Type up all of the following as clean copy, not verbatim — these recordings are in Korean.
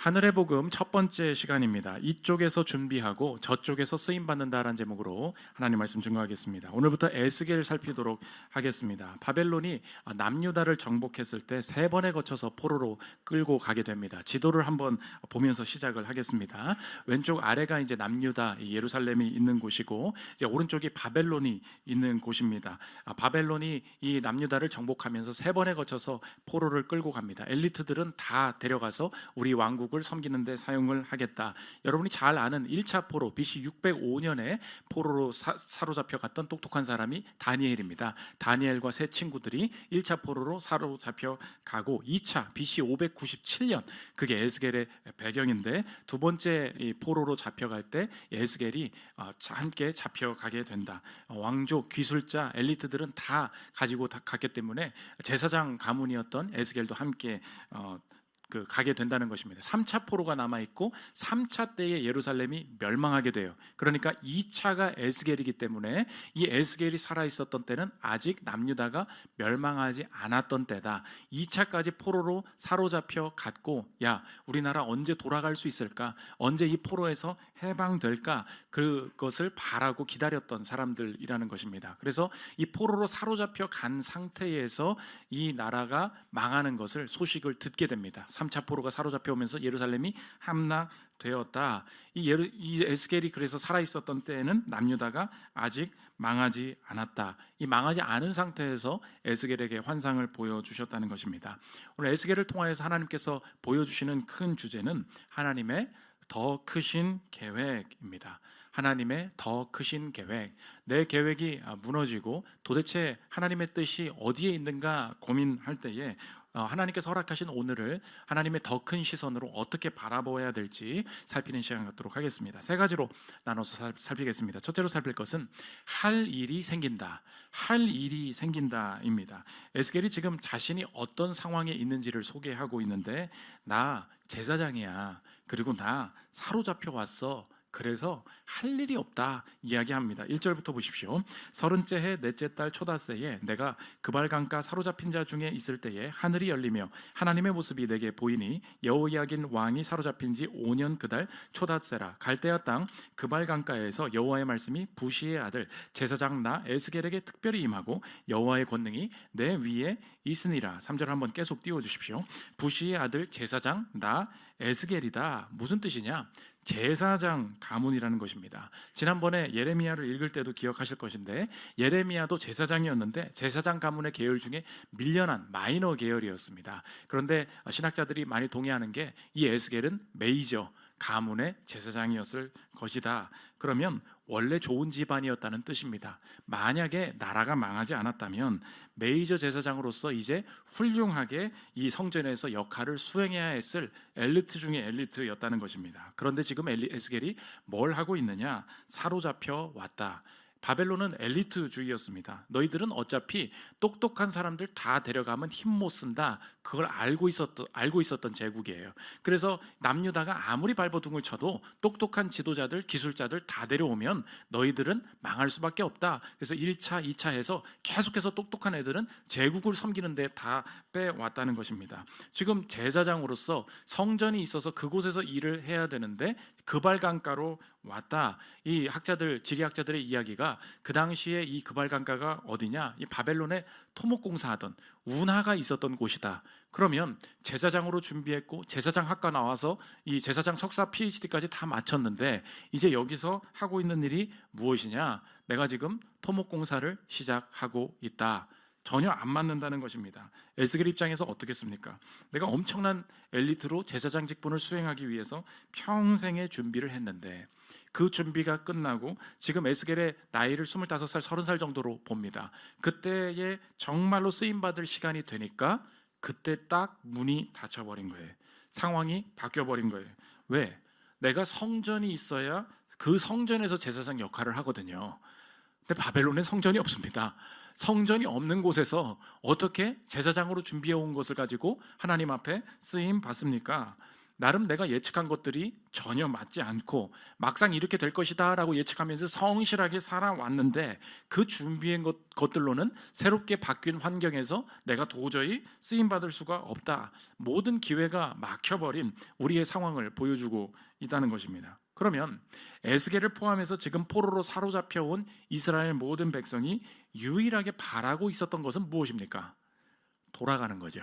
하늘의 복음 첫 번째 시간입니다. 이쪽에서 준비하고 저쪽에서 쓰임 받는다라는 제목으로 하나님 말씀 증거하겠습니다. 오늘부터 에스겔을 살피도록 하겠습니다. 바벨론이 남유다를 정복했을 때 세 번에 거쳐서 포로로 끌고 가게 됩니다. 지도를 한번 보면서 시작을 하겠습니다. 왼쪽 아래가 이제 남유다 예루살렘이 있는 곳이고, 이제 오른쪽이 바벨론이 있는 곳입니다. 바벨론이 이 남유다를 정복하면서 세 번에 거쳐서 포로를 끌고 갑니다. 엘리트들은 다 데려가서 우리 왕국 을 섬기는 데 사용을 하겠다. 여러분이 잘 아는 1차 포로, BC 605년에 포로로 사로잡혀 갔던 똑똑한 사람이 다니엘입니다. 다니엘과 세 친구들이 1차 포로로 사로잡혀 가고, 2차 BC 597년, 그게 에스겔의 배경인데, 두 번째 포로로 잡혀갈 때 에스겔이 함께 잡혀가게 된다. 왕족, 기술자, 엘리트들은 다 가지고 갔기 때문에 제사장 가문이었던 에스겔도 함께 가게 된다는 것입니다. 3차 포로가 남아있고 3차 때에 예루살렘이 멸망하게 돼요. 그러니까 2차가 에스겔이기 때문에 이 에스겔이 살아있었던 때는 아직 남유다가 멸망하지 않았던 때다. 2차까지 포로로 사로잡혀 갔고, 야, 우리나라 언제 돌아갈 수 있을까? 언제 이 포로에서 해방될까? 그것을 바라고 기다렸던 사람들이라는 것입니다. 그래서 이 포로로 사로잡혀 간 상태에서 이 나라가 망하는 것을 소식을 듣게 됩니다. 3차 포로가 사로잡혀 오면서 예루살렘이 함락되었다. 이 에스겔이 그래서 살아있었던 때에는 남유다가 아직 망하지 않았다. 이 망하지 않은 상태에서 에스겔에게 환상을 보여주셨다는 것입니다. 오늘 에스겔을 통하여서 하나님께서 보여주시는 큰 주제는 하나님의 더 크신 계획입니다. 하나님의 더 크신 계획. 내 계획이 무너지고 도대체 하나님의 뜻이 어디에 있는가 고민할 때에 하나님께서 허락하신 오늘을 하나님의 더 큰 시선으로 어떻게 바라보아야 될지 살피는 시간 갖도록 하겠습니다. 세 가지로 나눠서 살피겠습니다. 첫째로 살필 것은 할 일이 생긴다. 할 일이 생긴다입니다. 에스겔이 지금 자신이 어떤 상황에 있는지를 소개하고 있는데, 나 제사장이야. 그리고 나 사로잡혀 왔어. 그래서 할 일이 없다 이야기합니다. 1절부터 보십시오. 30째 해 넷째 달 초닷새에 내가 그발강가 사로잡힌 자 중에 있을 때에 하늘이 열리며 하나님의 모습이 내게 보이니 여호야긴 왕이 사로잡힌 지 5년 그달 초닷새라. 갈대아 땅 그발강가에서 여호와의 말씀이 부시의 아들 제사장 나 에스겔에게 특별히 임하고 여호와의 권능이 내 위에 있으니라. 3절 한번 계속 띄워주십시오. 부시의 아들 제사장 나 에스겔이다. 무슨 뜻이냐? 제사장 가문이라는 것입니다. 지난번에 예레미야를 읽을 때도 기억하실 것인데, 예레미야도 제사장이었는데 제사장 가문의 계열 중에 밀려난 마이너 계열이었습니다. 그런데 신학자들이 많이 동의하는 게 이 에스겔은 메이저 가문의 제사장이었을 것이다. 그러면 원래 좋은 집안이었다는 뜻입니다. 만약에 나라가 망하지 않았다면 메이저 제사장으로서 이제 훌륭하게 이 성전에서 역할을 수행해야 했을 엘리트 중에 엘리트였다는 것입니다. 그런데 지금 에스겔이 뭘 하고 있느냐? 사로잡혀 왔다. 바벨론은 엘리트주의였습니다. 너희들은 어차피 똑똑한 사람들 다 데려가면 힘 못 쓴다. 그걸 알고 있었던 제국이에요. 그래서 남유다가 아무리 발버둥을 쳐도 똑똑한 지도자들, 기술자들 다 데려오면 너희들은 망할 수밖에 없다. 그래서 1차, 2차 해서 계속해서 똑똑한 애들은 제국을 섬기는 데 다 빼왔다는 것입니다. 지금 제사장으로서 성전이 있어서 그곳에서 일을 해야 되는데 그발강가로 왔다. 이 학자들, 지리학자들의 이야기가 그 당시에 이 그발강가가 어디냐? 이 바벨론에 토목공사하던 운하가 있었던 곳이다. 그러면 제사장으로 준비했고 제사장 학과 나와서 이 제사장 석사 PhD까지 다 마쳤는데 이제 여기서 하고 있는 일이 무엇이냐? 내가 지금 토목공사를 시작하고 있다. 전혀 안 맞는다는 것입니다. 에스겔 입장에서 어떻겠습니까? 내가 엄청난 엘리트로 제사장 직분을 수행하기 위해서 평생의 준비를 했는데 그 준비가 끝나고 지금 에스겔의 나이를 25살, 30살 정도로 봅니다. 그때에 정말로 쓰임받을 시간이 되니까 그때 딱 문이 닫혀버린 거예요. 상황이 바뀌어버린 거예요. 왜? 내가 성전이 있어야 그 성전에서 제사장 역할을 하거든요. 근데 바벨론엔 성전이 없습니다. 성전이 없는 곳에서 어떻게 제사장으로 준비해 온 것을 가지고 하나님 앞에 쓰임 받습니까? 나름 내가 예측한 것들이 전혀 맞지 않고 막상 이렇게 될 것이다 라고 예측하면서 성실하게 살아왔는데 그 준비한 것들로는 새롭게 바뀐 환경에서 내가 도저히 쓰임받을 수가 없다. 모든 기회가 막혀버린 우리의 상황을 보여주고 있다는 것입니다. 그러면 에스겔을 포함해서 지금 포로로 사로잡혀온 이스라엘 모든 백성이 유일하게 바라고 있었던 것은 무엇입니까? 돌아가는 거죠.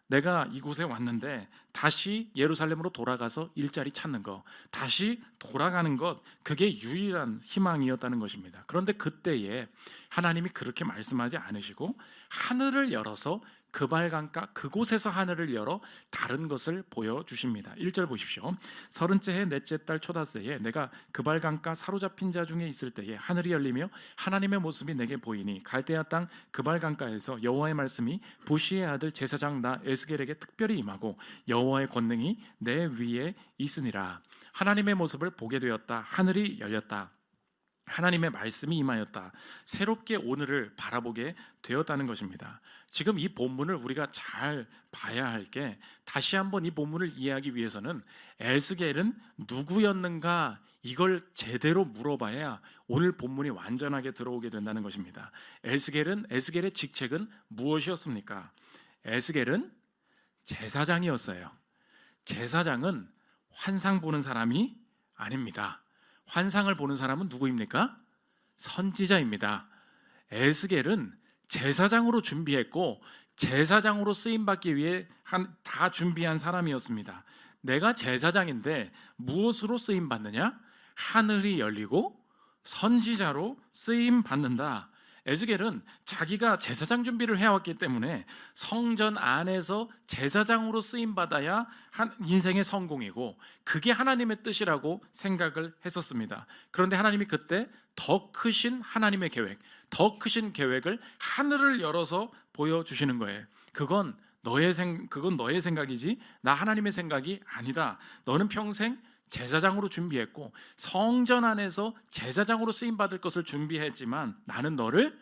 내가 이곳에 왔는데 다시 예루살렘으로 돌아가서 일자리 찾는 것, 다시 돌아가는 것, 그게 유일한 희망이었다는 것입니다. 그런데 그때에 하나님이 그렇게 말씀하지 않으시고 하늘을 열어서 그발강가 그곳에서 하늘을 열어 다른 것을 보여주십니다. 1절 보십시오. 30째 해 넷째 달 초닷새에 내가 그발강가 사로잡힌 자 중에 있을 때에 하늘이 열리며 하나님의 모습이 내게 보이니 갈대아 땅 그발강가에서 여호와의 말씀이 부시의 아들 제사장 나 에스겔에게 특별히 임하고 여호와의 권능이 내 위에 있으니라. 하나님의 모습을 보게 되었다. 하늘이 열렸다. 하나님의 말씀이 임하였다. 새롭게 오늘을 바라보게 되었다는 것입니다. 지금 이 본문을 우리가 잘 봐야 할 게, 다시 한번 이 본문을 이해하기 위해서는 에스겔은 누구였는가 이걸 제대로 물어봐야 오늘 본문이 완전하게 들어오게 된다는 것입니다. 에스겔의 직책은 무엇이었습니까? 에스겔은 제사장이었어요. 제사장은 환상 보는 사람이 아닙니다. 환상을 보는 사람은 누구입니까? 선지자입니다. 에스겔은 제사장으로 준비했고 제사장으로 쓰임받기 위해 다 준비한 사람이었습니다. 내가 제사장인데 무엇으로 쓰임받느냐? 하늘이 열리고 선지자로 쓰임받는다. 에스겔은 자기가 제사장 준비를 해왔기 때문에 성전 안에서 제사장으로 쓰임받아야 인생의 성공이고 그게 하나님의 뜻이라고 생각을 했었습니다. 그런데 하나님이 그때 더 크신 하나님의 계획, 더 크신 계획을 하늘을 열어서 보여주시는 거예요. 그건 너의 생각이지 나 하나님의 생각이 아니다. 너는 평생 제사장으로 준비했고 성전 안에서 제사장으로 쓰임받을 것을 준비했지만 나는 너를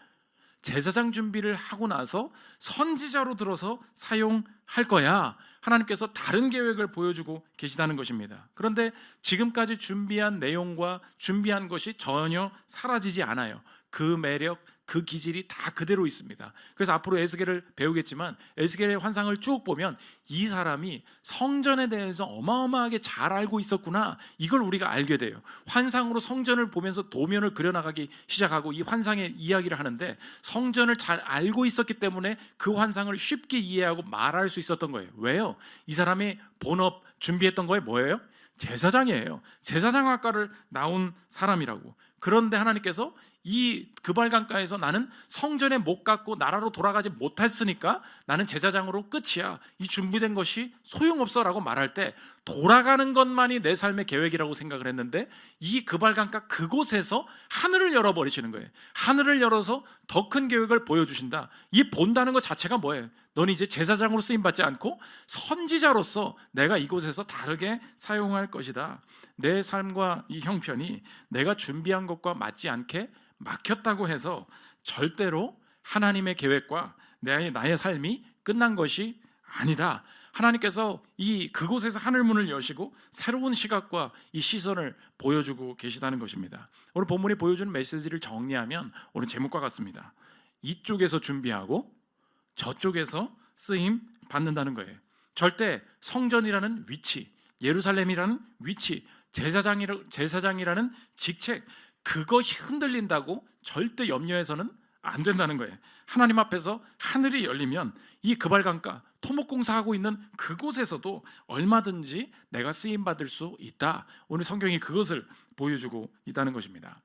제사장 준비를 하고 나서 선지자로 들어서 사용할 거야. 하나님께서 다른 계획을 보여주고 계시다는 것입니다. 그런데 지금까지 준비한 내용과 준비한 것이 전혀 사라지지 않아요. 그 매력, 그 기질이 다 그대로 있습니다. 그래서 앞으로 에스겔을 배우겠지만 에스겔의 환상을 쭉 보면 이 사람이 성전에 대해서 어마어마하게 잘 알고 있었구나, 이걸 우리가 알게 돼요. 환상으로 성전을 보면서 도면을 그려나가기 시작하고 이 환상의 이야기를 하는데 성전을 잘 알고 있었기 때문에 그 환상을 쉽게 이해하고 말할 수 있었던 거예요. 왜요? 이 사람이 본업 준비했던 거에 뭐예요? 제사장이에요. 제사장학과를 나온 사람이라고. 그런데 하나님께서 이 그발강가에서 나는 성전에 못 갔고 나라로 돌아가지 못했으니까 나는 제사장으로 끝이야, 이 준비된 것이 소용없어 라고 말할 때 돌아가는 것만이 내 삶의 계획이라고 생각을 했는데 이 그발강가 그곳에서 하늘을 열어버리시는 거예요. 하늘을 열어서 더 큰 계획을 보여주신다. 이 본다는 것 자체가 뭐예요? 넌 이제 제사장으로 쓰임받지 않고 선지자로서 내가 이곳에서 다르게 사용할 것이다. 내 삶과 이 형편이 내가 준비한 것과 맞지 않게 막혔다고 해서 절대로 하나님의 계획과 나의 삶이 끝난 것이 아니다. 하나님께서 그곳에서 하늘문을 여시고 새로운 시각과 이 시선을 보여주고 계시다는 것입니다. 오늘 본문이 보여주는 메시지를 정리하면 오늘 제목과 같습니다. 이쪽에서 준비하고 저쪽에서 쓰임 받는다는 거예요. 절대 성전이라는 위치, 예루살렘이라는 위치, 제사장이라는 직책, 그것이 흔들린다고 절대 염려해서는 안 된다는 거예요. 하나님 앞에서 하늘이 열리면 이 그발강가 토목공사하고 있는 그곳에서도 얼마든지 내가 쓰임받을 수 있다. 오늘 성경이 그것을 보여주고 있다는 것입니다.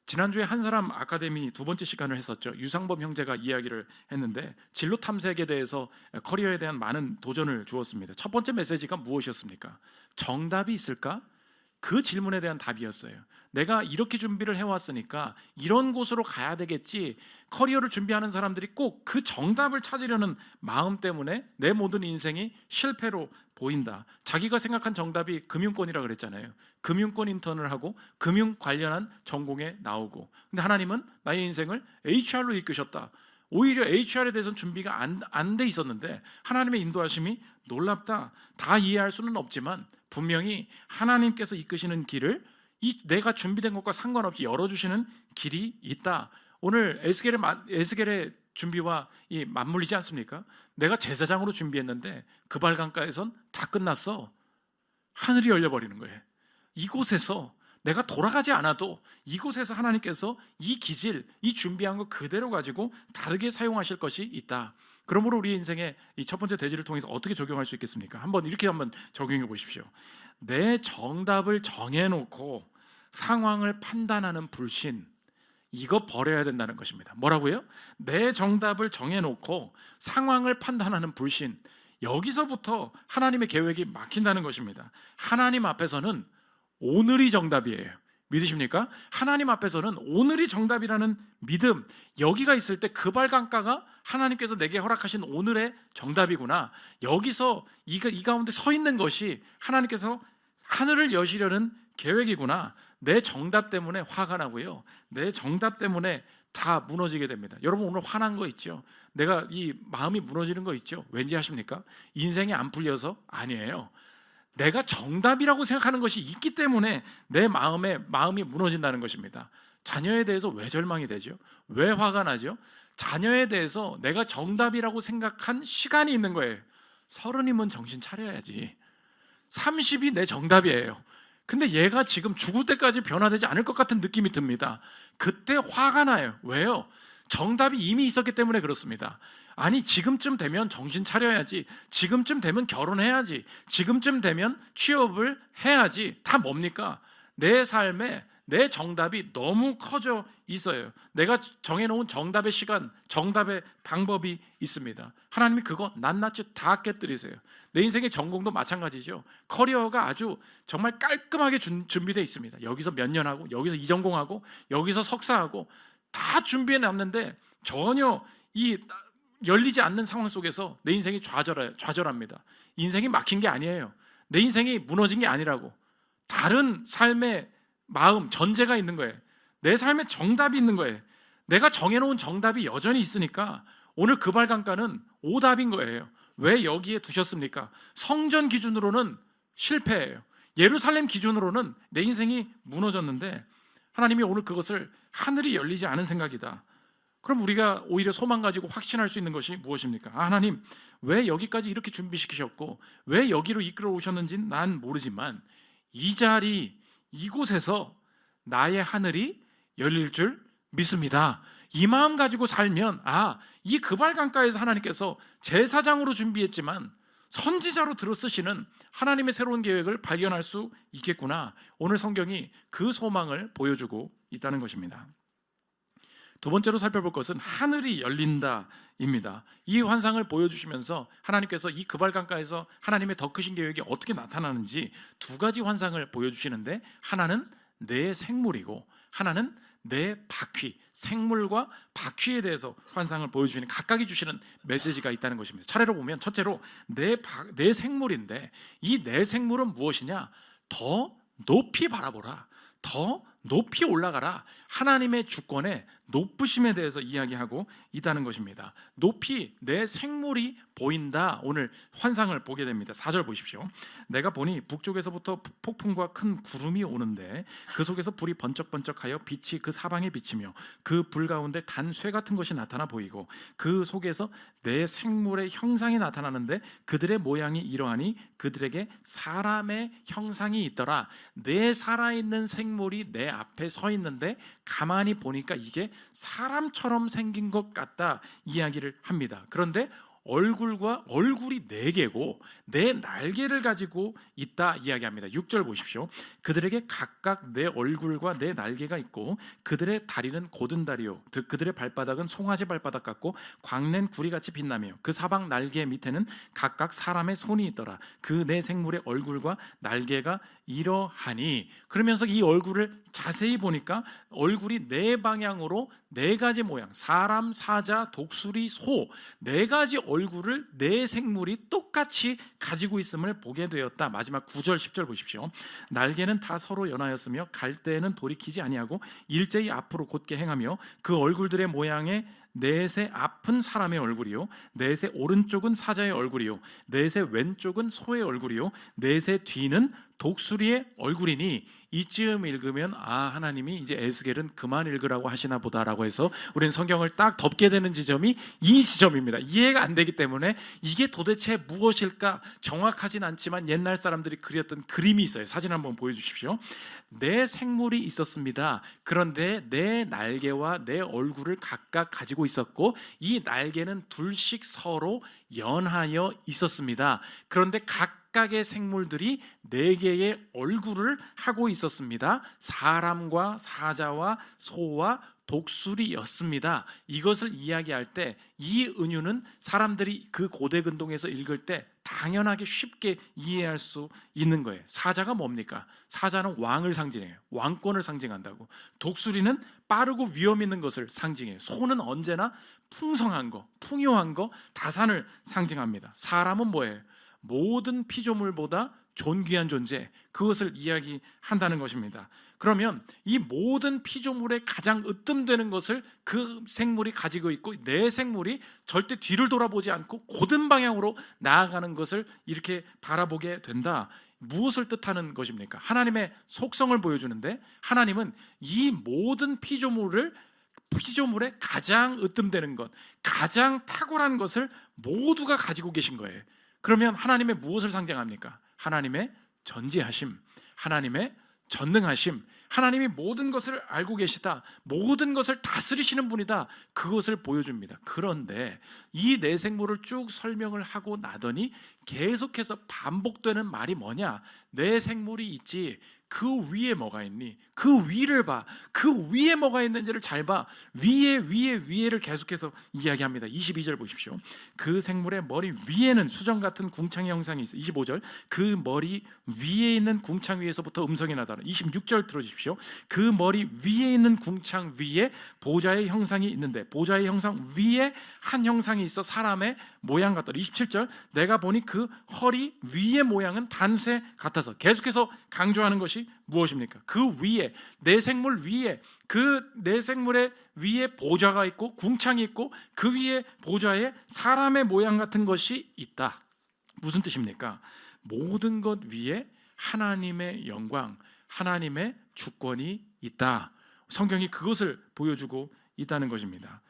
지난주에 한 사람 아카데미 두 번째 시간을 했었죠. 유상범 형제가 이야기를 했는데 진로 탐색에 대해서 커리어에 대한 많은 도전을 주었습니다. 첫 번째 메시지가 무엇이었습니까? 정답이 있을까? 그 질문에 대한 답이었어요. 내가 이렇게 준비를 해왔으니까 이런 곳으로 가야 되겠지. 커리어를 준비하는 사람들이 꼭 그 정답을 찾으려는 마음 때문에 내 모든 인생이 실패로 보인다. 자기가 생각한 정답이 금융권이라고 그랬잖아요. 금융권 인턴을 하고 금융 관련한 전공에 나오고, 근데 하나님은 나의 인생을 HR로 이끄셨다. 오히려 HR에 대해서는 준비가 안 돼 있었는데 하나님의 인도하심이 놀랍다. 다 이해할 수는 없지만 분명히 하나님께서 이끄시는 길을 내가 준비된 것과 상관없이 열어주시는 길이 있다. 오늘 에스겔의 준비와 맞물리지 않습니까? 내가 제사장으로 준비했는데 그발강가에선 다 끝났어. 하늘이 열려버리는 거예요. 이곳에서 내가 돌아가지 않아도 이곳에서 하나님께서 이 기질, 이 준비한 거 그대로 가지고 다르게 사용하실 것이 있다. 그러므로 우리 인생의 이 첫 번째 대지를 통해서 어떻게 적용할 수 있겠습니까? 한번 적용해 보십시오. 내 정답을 정해놓고 상황을 판단하는 불신, 이거 버려야 된다는 것입니다. 뭐라고요? 내 정답을 정해놓고 상황을 판단하는 불신, 여기서부터 하나님의 계획이 막힌다는 것입니다. 하나님 앞에서는 오늘이 정답이에요. 믿으십니까? 하나님 앞에서는 오늘이 정답이라는 믿음, 여기가 있을 때 그발강가가 하나님께서 내게 허락하신 오늘의 정답이구나. 여기서 이 가운데 서 있는 것이 하나님께서 하늘을 여시려는 계획이구나. 내 정답 때문에 화가 나고요, 내 정답 때문에 다 무너지게 됩니다. 여러분 오늘 화난 거 있죠? 내가 이 마음이 무너지는 거 있죠? 왠지 아십니까? 인생이 안 풀려서? 아니에요. 내가 정답이라고 생각하는 것이 있기 때문에 내 마음이 무너진다는 것입니다. 자녀에 대해서 왜 절망이 되죠? 왜 화가 나죠? 자녀에 대해서 내가 정답이라고 생각한 시간이 있는 거예요. 30이면 정신 차려야지. 30이 내 정답이에요. 근데 얘가 지금 죽을 때까지 변화되지 않을 것 같은 느낌이 듭니다. 그때 화가 나요. 왜요? 정답이 이미 있었기 때문에 그렇습니다. 아니, 지금쯤 되면 정신 차려야지, 지금쯤 되면 결혼해야지, 지금쯤 되면 취업을 해야지. 다 뭡니까? 내 삶에 내 정답이 너무 커져 있어요. 내가 정해놓은 정답의 시간, 정답의 방법이 있습니다. 하나님이 그거 낱낱이 다 깨뜨리세요. 내 인생의 전공도 마찬가지죠. 커리어가 아주 정말 깔끔하게 준비되어 있습니다. 여기서 몇 년 하고, 여기서 이 전공하고, 여기서 석사하고 다 준비해 놨는데 전혀 이 열리지 않는 상황 속에서 내 인생이 좌절합니다. 인생이 막힌 게 아니에요. 내 인생이 무너진 게 아니라고. 다른 삶의 마음, 전제가 있는 거예요. 내 삶에 정답이 있는 거예요. 내가 정해놓은 정답이 여전히 있으니까 오늘 그발강가는 오답인 거예요. 왜 여기에 두셨습니까? 성전 기준으로는 실패예요. 예루살렘 기준으로는 내 인생이 무너졌는데 하나님이 오늘 그것을 하늘이 열리지 않은 생각이다. 그럼 우리가 오히려 소망 가지고 확신할 수 있는 것이 무엇입니까? 하나님, 왜 여기까지 이렇게 준비시키셨고 왜 여기로 이끌어 오셨는지는 난 모르지만 이 자리, 이곳에서 나의 하늘이 열릴 줄 믿습니다. 이 마음 가지고 살면 이 그발강가에서 하나님께서 제사장으로 준비했지만 선지자로 들어쓰시는 하나님의 새로운 계획을 발견할 수 있겠구나. 오늘 성경이 그 소망을 보여주고 있다는 것입니다. 두 번째로 살펴볼 것은 하늘이 열린다입니다. 이 환상을 보여주시면서 하나님께서 이 그발강가에서 하나님의 더 크신 계획이 어떻게 나타나는지 두 가지 환상을 보여주시는데, 하나는 내 생물이고 하나는 내 바퀴, 생물과 바퀴에 대해서 환상을 보여주시는, 각각이 주시는 메시지가 있다는 것입니다. 차례로 보면 첫째로 내 생물인데, 이 내 생물은 무엇이냐? 더 높이 바라보라, 더 높이 올라가라. 하나님의 주권의 높으심에 대해서 이야기하고 있다는 것입니다. 높이 내 생물이 보인다. 오늘 환상을 보게 됩니다. 4절 보십시오. 내가 보니 북쪽에서부터 폭풍과 큰 구름이 오는데 그 속에서 불이 번쩍번쩍하여 빛이 그 사방에 비치며 그 불 가운데 단 쇠 같은 것이 나타나 보이고 그 속에서 내 생물의 형상이 나타나는데 그들의 모양이 이러하니 그들에게 사람의 형상이 있더라. 내 살아있는 생물이 내 앞에 서 있는데 가만히 보니까 이게 사람처럼 생긴 것 같다 이야기를 합니다. 그런데 얼굴이 4개고 내 날개를 가지고 있다 이야기합니다. 6절 보십시오. 그들에게 각각 내 얼굴과 내 날개가 있고 그들의 다리는 고든 다리요 그들의 발바닥은 송아지 발바닥 같고 광낸 구리같이 빛나며 그 사방 날개 밑에는 각각 사람의 손이 있더라. 그 내 생물의 얼굴과 날개가 이러하니, 그러면서 이 얼굴을 자세히 보니까 얼굴이 4방향으로 4가지 모양, 사람, 사자, 독수리, 소 4가지 얼굴을 내 생물이 똑같이 가지고 있음을 보게 되었다. 마지막 9절 10절 보십시오. 날개는 다 서로 연하였으며 갈 때에는 돌이키지 아니하고 일제히 앞으로 곧게 행하며 그 얼굴들의 모양에 넷의 앞은 사람의 얼굴이요, 넷의 오른쪽은 사자의 얼굴이요, 넷의 왼쪽은 소의 얼굴이요, 넷의 뒤는 독수리의 얼굴이니, 이쯤 읽으면 하나님이 이제 에스겔은 그만 읽으라고 하시나 보다라고 해서 우리는 성경을 딱 덮게 되는 지점이 이 지점입니다. 이해가 안 되기 때문에 이게 도대체 무엇일까 정확하진 않지만 옛날 사람들이 그렸던 그림이 있어요. 사진 한번 보여주십시오. 네 생물이 있었습니다. 그런데 네 날개와 네 얼굴을 각각 가지고 있었고, 이 날개는 둘씩 서로 연하여 있었습니다. 그런데 각각의 생물들이 네 개의 얼굴을 하고 있었습니다. 사람과 사자와 소와 독수리였습니다. 이것을 이야기할 때 이 은유는 사람들이 그 고대 근동에서 읽을 때 당연하게 쉽게 이해할 수 있는 거예요. 사자가 뭡니까? 사자는 왕을 상징해요. 왕권을 상징한다고. 독수리는 빠르고 위험 있는 것을 상징해요. 소는 언제나 풍성한 거, 풍요한 거, 다산을 상징합니다. 사람은 뭐예요? 모든 피조물보다 존귀한 존재, 그것을 이야기한다는 것입니다. 그러면 이 모든 피조물에 가장 으뜸되는 것을 그 생물이 가지고 있고, 내 생물이 절대 뒤를 돌아보지 않고 고든 방향으로 나아가는 것을 이렇게 바라보게 된다. 무엇을 뜻하는 것입니까? 하나님의 속성을 보여주는데, 하나님은 이 모든 피조물에 가장 으뜸되는 것, 가장 탁월한 것을 모두가 가지고 계신 거예요. 그러면 하나님의 무엇을 상징합니까? 하나님의 전지하심, 하나님의 전능하심, 하나님이 모든 것을 알고 계시다, 모든 것을 다스리시는 분이다, 그것을 보여줍니다. 그런데 이 네 생물을 쭉 설명을 하고 나더니 계속해서 반복되는 말이 뭐냐? 네 생물이 있지, 그 위에 뭐가 있니? 그 위를 봐. 그 위에 뭐가 있는지를 잘 봐. 위에를 계속해서 이야기합니다. 22절 보십시오. 그 생물의 머리 위에는 수정 같은 궁창의 형상이 있어. 25절. 그 머리 위에 있는 궁창 위에서부터 음성이 나더라. 26절 들어주십시오. 그 머리 위에 있는 궁창 위에 보좌의 형상이 있는데, 보좌의 형상 위에 한 형상이 있어 사람의 모양 같더라. 27절. 내가 보니 그 허리 위의 모양은 단쇠 같아서. 계속해서 강조하는 것이 무엇입니까? 그 위에, 내 생물 위에, 그 내 생물의 위에 보좌가 있고 궁창이 있고, 그 위에 보좌에 사람의 모양 같은 것이 있다. 무슨 뜻입니까? 모든 것 위에 하나님의 영광, 하나님의 주권이 있다. 성경이 그것을 보여주고 있다는 것입니다.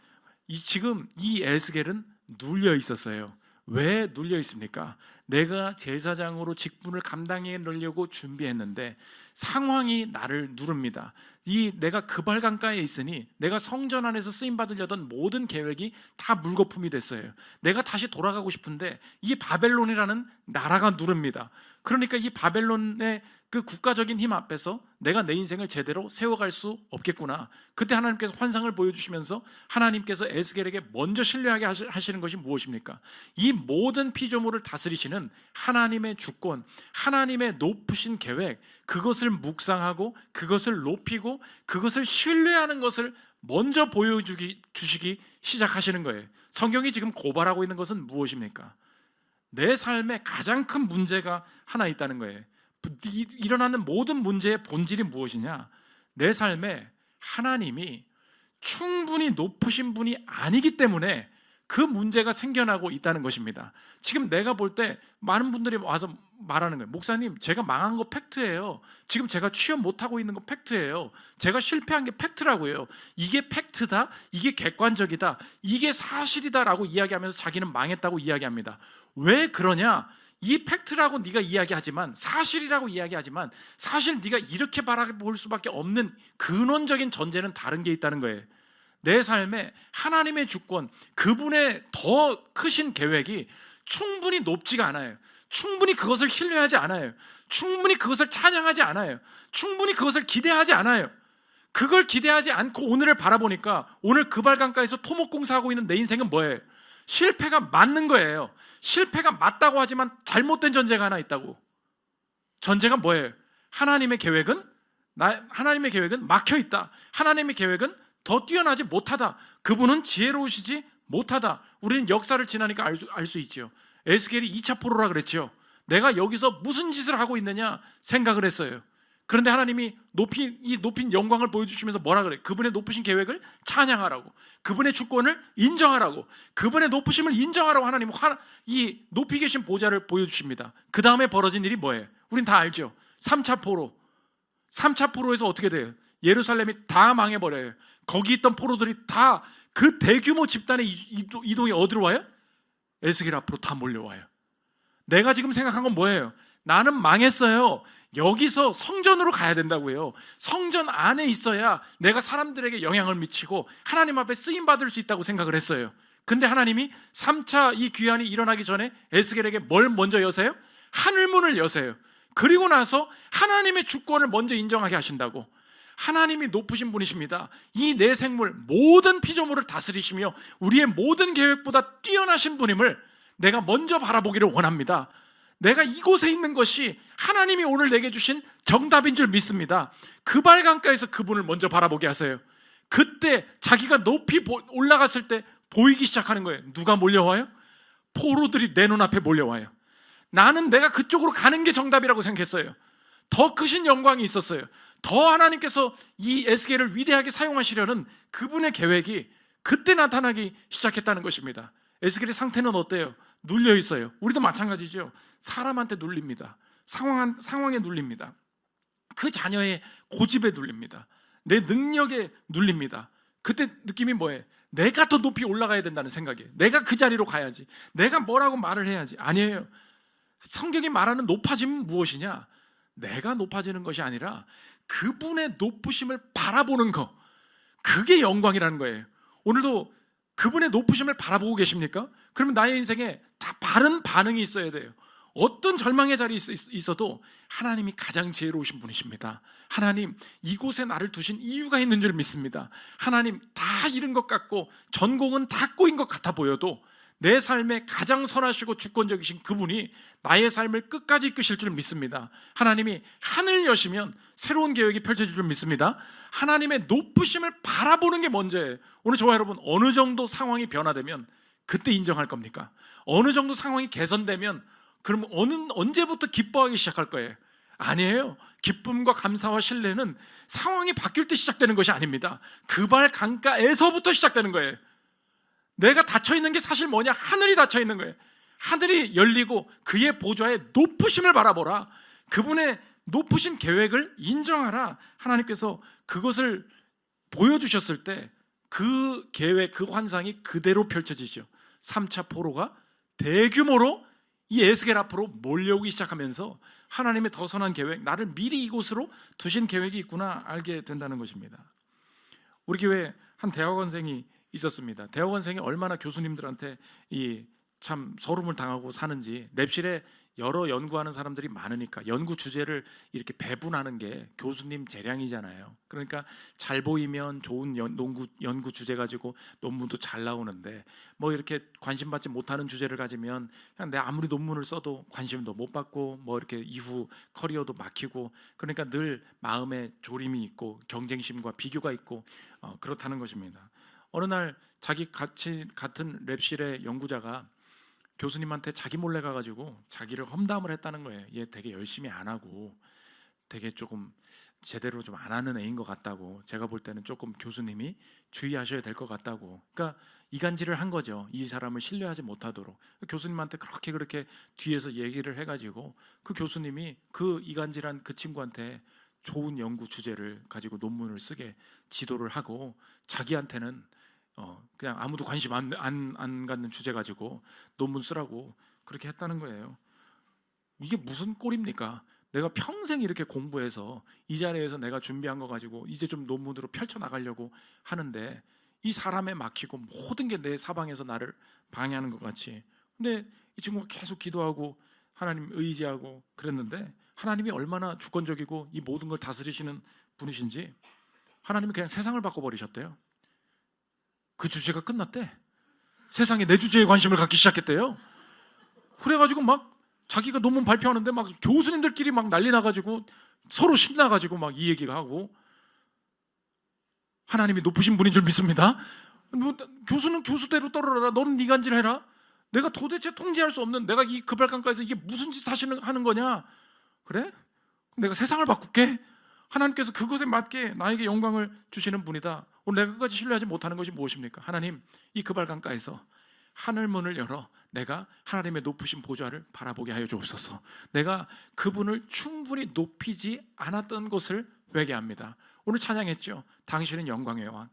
지금 이 에스겔은 눌려 있었어요. 왜 눌려 있습니까? 내가 제사장으로 직분을 감당해 놓으려고 준비했는데 상황이 나를 누릅니다. 내가 그발강가에 있으니 내가 성전 안에서 쓰임 받으려던 모든 계획이 다 물거품이 됐어요. 내가 다시 돌아가고 싶은데 이 바벨론이라는 나라가 누릅니다. 그러니까 이 바벨론의 그 국가적인 힘 앞에서 내가 내 인생을 제대로 세워갈 수 없겠구나. 그때 하나님께서 환상을 보여주시면서 하나님께서 에스겔에게 먼저 신뢰하게 하시는 것이 무엇입니까? 이 모든 피조물을 다스리시는 하나님의 주권, 하나님의 높으신 계획, 그것을 묵상하고 그것을 높이고 그것을 신뢰하는 것을 먼저 보여주시기 시작하시는 거예요. 성경이 지금 고발하고 있는 것은 무엇입니까? 내 삶에 가장 큰 문제가 하나 있다는 거예요. 일어나는 모든 문제의 본질이 무엇이냐? 내 삶에 하나님이 충분히 높으신 분이 아니기 때문에 그 문제가 생겨나고 있다는 것입니다. 지금 내가 볼 때 많은 분들이 와서 말하는 거예요. 목사님, 제가 망한 거 팩트예요. 지금 제가 취업 못하고 있는 거 팩트예요. 제가 실패한 게 팩트라고요. 이게 팩트다, 이게 객관적이다, 이게 사실이다라고 이야기하면서 자기는 망했다고 이야기합니다. 왜 그러냐? 이 팩트라고 네가 이야기하지만, 사실이라고 이야기하지만 사실 네가 이렇게 바라볼 수밖에 없는 근원적인 전제는 다른 게 있다는 거예요. 내 삶에 하나님의 주권, 그분의 더 크신 계획이 충분히 높지가 않아요. 충분히 그것을 신뢰하지 않아요. 충분히 그것을 찬양하지 않아요. 충분히 그것을 기대하지 않아요. 그걸 기대하지 않고 오늘을 바라보니까 오늘 그발강가에서 토목공사하고 있는 내 인생은 뭐예요? 실패가 맞는 거예요. 실패가 맞다고 하지만 잘못된 전제가 하나 있다고. 전제가 뭐예요? 하나님의 계획은 막혀 있다. 하나님의 계획은 더 뛰어나지 못하다. 그분은 지혜로우시지 못하다. 우리는 역사를 지나니까 알 수 있죠. 에스겔이 2차 포로라 그랬죠. 내가 여기서 무슨 짓을 하고 있느냐 생각을 했어요. 그런데 하나님이 이 높인 영광을 보여주시면서 뭐라 그래요? 그분의 높으신 계획을 찬양하라고, 그분의 주권을 인정하라고, 그분의 높으심을 인정하라고 하나님은 이 높이 계신 보좌를 보여주십니다. 그 다음에 벌어진 일이 뭐예요? 우린 다 알죠. 3차 포로. 3차 포로에서 어떻게 돼요? 예루살렘이 다 망해버려요. 거기 있던 포로들이 다 그 대규모 집단의 이동이 어디로 와요? 에스겔 앞으로 다 몰려와요. 내가 지금 생각한 건 뭐예요? 나는 망했어요. 여기서 성전으로 가야 된다고요. 성전 안에 있어야 내가 사람들에게 영향을 미치고 하나님 앞에 쓰임받을 수 있다고 생각을 했어요. 근데 하나님이 3차 이 귀환이 일어나기 전에 에스겔에게 뭘 먼저 여세요? 하늘문을 여세요. 그리고 나서 하나님의 주권을 먼저 인정하게 하신다고. 하나님이 높으신 분이십니다. 이 내 생물 모든 피조물을 다스리시며 우리의 모든 계획보다 뛰어나신 분임을 내가 먼저 바라보기를 원합니다. 내가 이곳에 있는 것이 하나님이 오늘 내게 주신 정답인 줄 믿습니다. 그발 강가에서 그분을 먼저 바라보게 하세요. 그때 자기가 높이 올라갔을 때 보이기 시작하는 거예요. 누가 몰려와요? 포로들이 내 눈앞에 몰려와요. 나는 내가 그쪽으로 가는 게 정답이라고 생각했어요. 더 크신 영광이 있었어요. 더 하나님께서 이 에스겔을 위대하게 사용하시려는 그분의 계획이 그때 나타나기 시작했다는 것입니다. 에스겔의 상태는 어때요? 눌려 있어요. 우리도 마찬가지죠. 사람한테 눌립니다. 상황에 눌립니다. 그 자녀의 고집에 눌립니다. 내 능력에 눌립니다. 그때 느낌이 뭐예요? 내가 더 높이 올라가야 된다는 생각이에요. 내가 그 자리로 가야지. 내가 뭐라고 말을 해야지. 아니에요. 성경이 말하는 높아짐은 무엇이냐? 내가 높아지는 것이 아니라 그분의 높으심을 바라보는 것, 그게 영광이라는 거예요. 오늘도 그분의 높으심을 바라보고 계십니까? 그러면 나의 인생에 다 바른 반응이 있어야 돼요. 어떤 절망의 자리에 있어도 하나님이 가장 지혜로우신 분이십니다. 하나님, 이곳에 나를 두신 이유가 있는 줄 믿습니다. 하나님, 다 잃은 것 같고 전공은 다 꼬인 것 같아 보여도 내 삶에 가장 선하시고 주권적이신 그분이 나의 삶을 끝까지 이끄실 줄 믿습니다. 하나님이 하늘 여시면 새로운 계획이 펼쳐질 줄 믿습니다. 하나님의 높으심을 바라보는 게 먼저예요. 오늘 저와 여러분, 어느 정도 상황이 변화되면 그때 인정할 겁니까? 어느 정도 상황이 개선되면 그럼 언제부터 기뻐하기 시작할 거예요? 아니에요. 기쁨과 감사와 신뢰는 상황이 바뀔 때 시작되는 것이 아닙니다. 그발 강가에서부터 시작되는 거예요. 내가 닫혀있는 게 사실 뭐냐? 하늘이 닫혀있는 거예요. 하늘이 열리고 그의 보좌의 높으심을 바라보라. 그분의 높으신 계획을 인정하라. 하나님께서 그것을 보여주셨을 때 그 계획, 그 환상이 그대로 펼쳐지죠. 3차 포로가 대규모로 이 에스겔 앞으로 몰려오기 시작하면서 하나님의 더 선한 계획, 나를 미리 이곳으로 두신 계획이 있구나 알게 된다는 것입니다. 우리 교회에 한 대학원생이 있었습니다. 대학원생이 얼마나 교수님들한테 참 서름을 당하고 사는지. 랩실에 여러 연구하는 사람들이 많으니까 연구 주제를 이렇게 배분하는 게 교수님 재량이잖아요. 그러니까 잘 보이면 좋은 연구 주제 가지고 논문도 잘 나오는데 뭐 이렇게 관심 받지 못하는 주제를 가지면 그냥 내가 아무리 논문을 써도 관심도 못 받고 뭐 이렇게 이후 커리어도 막히고, 그러니까 늘 마음에 조림이 있고 경쟁심과 비교가 있고 그렇다는 것입니다. 어느 날 자기 같은 랩실의 연구자가 교수님한테 자기 몰래 가가지고 자기를 험담을 했다는 거예요. 얘 되게 열심히 안 하고 되게 조금 제대로 좀 안 하는 애인 것 같다고, 제가 볼 때는 조금 교수님이 주의하셔야 될 것 같다고. 그러니까 이간질을 한 거죠. 이 사람을 신뢰하지 못하도록. 교수님한테 그렇게 뒤에서 얘기를 해가지고 그 교수님이 그 이간질한 그 친구한테 좋은 연구 주제를 가지고 논문을 쓰게 지도를 하고, 자기한테는 그냥 아무도 관심 안 갖는 주제 가지고 논문 쓰라고 그렇게 했다는 거예요. 이게 무슨 꼴입니까? 내가 평생 이렇게 공부해서 이 자리에서 내가 준비한 거 가지고 이제 좀 논문으로 펼쳐나가려고 하는데 이 사람에 막히고 모든 게 내 사방에서 나를 방해하는 것 같이. 근데 이 친구가 계속 기도하고 하나님 의지하고 그랬는데 하나님이 얼마나 주권적이고 이 모든 걸 다스리시는 분이신지 하나님이 그냥 세상을 바꿔버리셨대요. 그 주제가 끝났대. 세상에 내 주제에 관심을 갖기 시작했대요. 그래가지고 막 자기가 논문 발표하는데 막 교수님들끼리 막 난리 나가지고 서로 신나가지고 막 이 얘기가 하고, 하나님이 높으신 분인 줄 믿습니다. 뭐, 교수는 교수대로 떨어라. 너는 이간질 해라. 내가 도대체 통제할 수 없는, 내가 이 급발강가에서 이게 무슨 짓 하는 거냐? 그래? 내가 세상을 바꿀게. 하나님께서 그것에 맞게 나에게 영광을 주시는 분이다. 오늘 내가 끝까지 신뢰하지 못하는 것이 무엇입니까? 하나님, 이 그발강가에서 하늘문을 열어 내가 하나님의 높으신 보좌를 바라보게 하여 주옵소서. 내가 그분을 충분히 높이지 않았던 것을 회개합니다. 오늘 찬양했죠. 당신은 영광의 왕,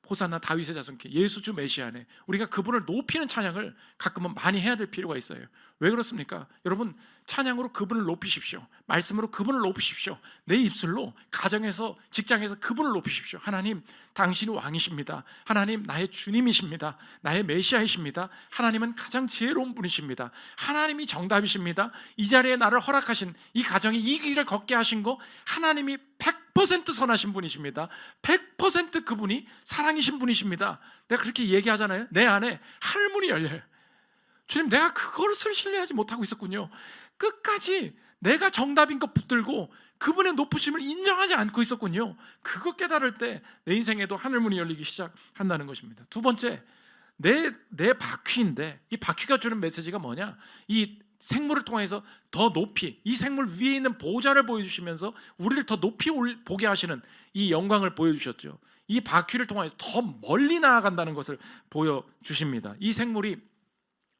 호산나 다윗의 자손께 예수 주 메시아네. 우리가 그분을 높이는 찬양을 가끔은 많이 해야 될 필요가 있어요. 왜 그렇습니까? 여러분, 찬양으로 그분을 높이십시오. 말씀으로 그분을 높이십시오. 내 입술로 가정에서, 직장에서 그분을 높이십시오. 하나님, 당신이 왕이십니다. 하나님, 나의 주님이십니다. 나의 메시아이십니다. 하나님은 가장 지혜로운 분이십니다. 하나님이 정답이십니다. 이 자리에 나를 허락하신, 이 가정이 이 길을 걷게 하신 거 하나님이 100% 선하신 분이십니다. 100% 그분이 사랑이신 분이십니다. 내가 그렇게 얘기하잖아요. 내 안에 하늘문이 열려요. 주님, 내가 그것을 신뢰하지 못하고 있었군요. 끝까지 내가 정답인 것 붙들고 그분의 높으심을 인정하지 않고 있었군요. 그거 깨달을 때 내 인생에도 하늘문이 열리기 시작한다는 것입니다. 두 번째, 내 바퀴인데, 이 바퀴가 주는 메시지가 뭐냐? 이 생물을 통해서 더 높이, 이 생물 위에 있는 보좌를 보여주시면서 우리를 더 높이 보게 하시는 이 영광을 보여주셨죠. 이 바퀴를 통해서 더 멀리 나아간다는 것을 보여주십니다. 이 생물이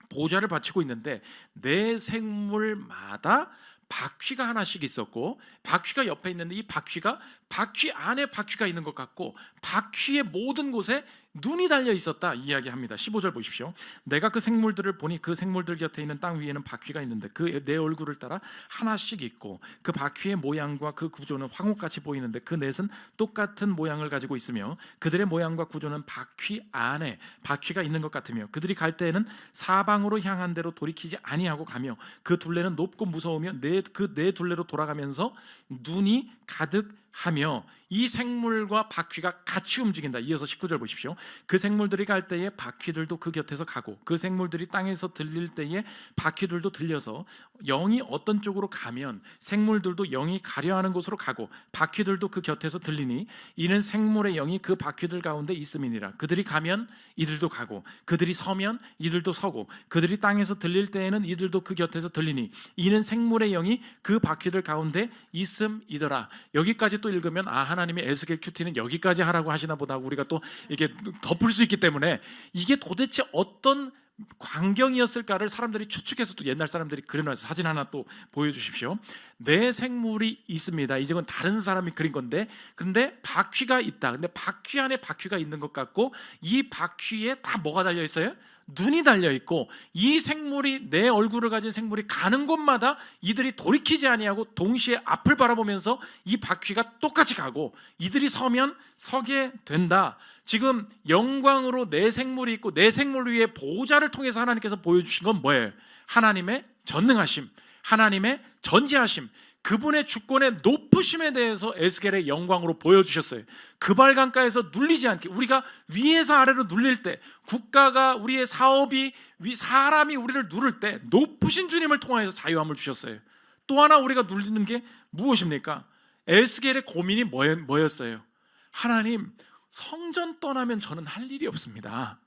보좌를 바치고 있는데 내 생물마다 바퀴가 하나씩 있었고, 바퀴가 옆에 있는데 이 바퀴가 바퀴 안에 바퀴가 있는 것 같고 바퀴의 모든 곳에 눈이 달려 있었다 이야기합니다. 15절 보십시오. 내가 그 생물들을 보니 그 생물들 곁에 있는 땅 위에는 바퀴가 있는데 그 내 얼굴을 따라 하나씩 있고 그 바퀴의 모양과 그 구조는 황홀같이 보이는데 그 넷은 똑같은 모양을 가지고 있으며 그들의 모양과 구조는 바퀴 안에 바퀴가 있는 것 같으며 그들이 갈 때에는 사방으로 향한 대로 돌이키지 아니하고 가며 그 둘레는 높고 무서우며 그 네 둘레로 돌아가면서 눈이 가득하며 이 생물과 바퀴가 같이 움직인다. 이어서 19절 보십시오. 그 생물들이 갈 때에 바퀴들도 그 곁에서 가고 그 생물들이 땅에서 들릴 때에 바퀴들도 들려서 영이 어떤 쪽으로 가면 생물들도 영이 가려 하는 곳으로 가고 바퀴들도 그 곁에서 들리니 이는 생물의 영이 그 바퀴들 가운데 있음이니라. 그들이 가면 이들도 가고 그들이 서면 이들도 서고 그들이 땅에서 들릴 때에는 이들도 그 곁에서 들리니 이는 생물의 영이 그 바퀴들 가운데 있음이더라. 여기까지 또 읽으면 하나님의 에스겔 큐티는 여기까지 하라고 하시나 보다 우리가 또 이게 덮을 수 있기 때문에 이게 도대체 어떤 광경이었을까를 사람들이 추측해서 또 옛날 사람들이 그려놔서 사진 하나 또 보여주십시오. 내 생물이 있습니다. 이제는 다른 사람이 그린 건데 근데 바퀴가 있다. 근데 바퀴 안에 바퀴가 있는 것 같고 이 바퀴에 다 뭐가 달려 있어요? 눈이 달려 있고 이 생물이 내 얼굴을 가진 생물이 가는 곳마다 이들이 돌이키지 아니하고 동시에 앞을 바라보면서 이 바퀴가 똑같이 가고 이들이 서면 서게 된다. 지금 영광으로 내 생물이 있고 내 생물 위에 보호자를 통해서 하나님께서 보여주신 건 뭐예요? 하나님의 전능하심, 하나님의 전지하심, 그분의 주권의 높으심에 대해서 에스겔의 영광으로 보여주셨어요. 그발강가에서 눌리지 않게, 우리가 위에서 아래로 눌릴 때, 국가가 우리의 사업이 사람이 우리를 누를 때 높으신 주님을 통하여서 자유함을 주셨어요. 또 하나 우리가 눌리는 게 무엇입니까? 에스겔의 고민이 뭐였어요? 하나님, 성전 떠나면 저는 할 일이 없습니다.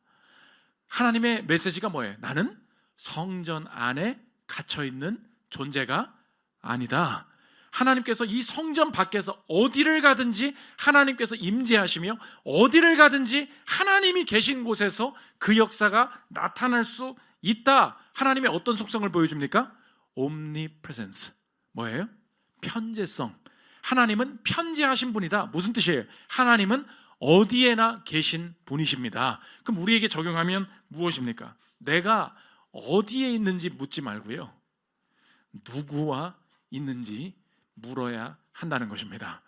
하나님의 메시지가 뭐예요? 나는 성전 안에 갇혀있는 존재가 아니다. 하나님께서 이 성전 밖에서 어디를 가든지 하나님께서 임재하시며 어디를 가든지 하나님이 계신 곳에서 그 역사가 나타날 수 있다. 하나님의 어떤 속성을 보여줍니까? omnipresence. 뭐예요? 편재성. 하나님은 편재하신 분이다. 무슨 뜻이에요? 하나님은 어디에나 계신 분이십니다. 그럼 우리에게 적용하면 무엇입니까? 내가 어디에 있는지 묻지 말고요, 누구와 있는지 물어야 한다는 것입니다.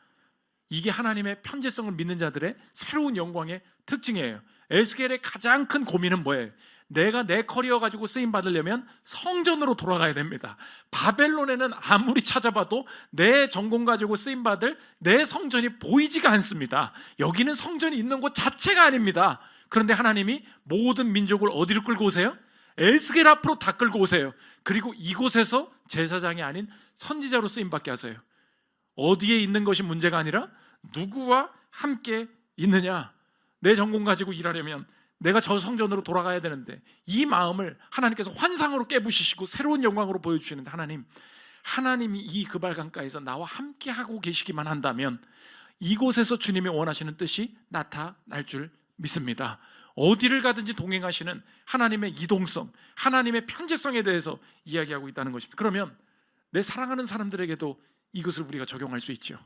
이게 하나님의 편재성을 믿는 자들의 새로운 영광의 특징이에요. 에스겔의 가장 큰 고민은 뭐예요? 내가 내 커리어 가지고 쓰임 받으려면 성전으로 돌아가야 됩니다. 바벨론에는 아무리 찾아봐도 내 전공 가지고 쓰임 받을 내 성전이 보이지가 않습니다. 여기는 성전이 있는 곳 자체가 아닙니다. 그런데 하나님이 모든 민족을 어디로 끌고 오세요? 에스겔 앞으로 다 끌고 오세요. 그리고 이곳에서 제사장이 아닌 선지자로 쓰임받게 하세요. 어디에 있는 것이 문제가 아니라 누구와 함께 있느냐. 내 전공 가지고 일하려면 내가 저 성전으로 돌아가야 되는데 이 마음을 하나님께서 환상으로 깨부시시고 새로운 영광으로 보여주시는데, 하나님, 하나님이 이 그발강가에서 나와 함께 하고 계시기만 한다면 이곳에서 주님이 원하시는 뜻이 나타날 줄 믿습니다. 어디를 가든지 동행하시는 하나님의 이동성, 하나님의 편재성에 대해서 이야기하고 있다는 것입니다. 그러면 내 사랑하는 사람들에게도 이것을 우리가 적용할 수 있죠.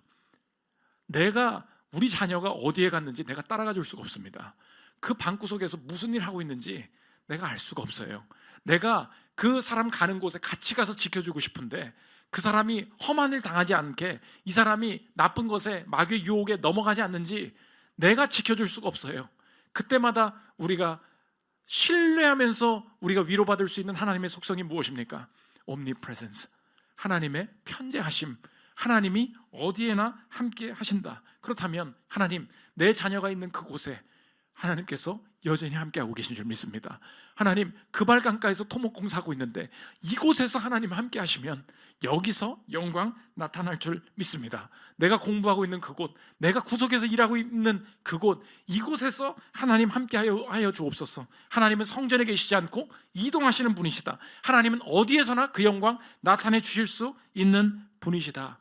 우리 자녀가 어디에 갔는지 내가 따라가 줄 수가 없습니다. 그 방구석에서 무슨 일 하고 있는지 내가 알 수가 없어요. 내가 그 사람 가는 곳에 같이 가서 지켜주고 싶은데 그 사람이 험한 일 당하지 않게, 이 사람이 나쁜 것에, 마귀의 유혹에 넘어가지 않는지 내가 지켜줄 수가 없어요. 그때마다 우리가 신뢰하면서 우리가 위로받을 수 있는 하나님의 속성이 무엇입니까? omnipresence, 하나님의 편재하심, 하나님이 어디에나 함께 하신다. 그렇다면 하나님, 내 자녀가 있는 그곳에 하나님께서 여전히 함께하고 계신 줄 믿습니다. 하나님, 그발강가에서 토목공 사고 있는데 이곳에서 하나님 함께 하시면 여기서 영광 나타날 줄 믿습니다. 내가 공부하고 있는 그곳, 내가 구석에서 일하고 있는 그곳, 이곳에서 하나님 함께하여 주옵소서. 하나님은 성전에 계시지 않고 이동하시는 분이시다. 하나님은 어디에서나 그 영광 나타내 주실 수 있는 분이시다.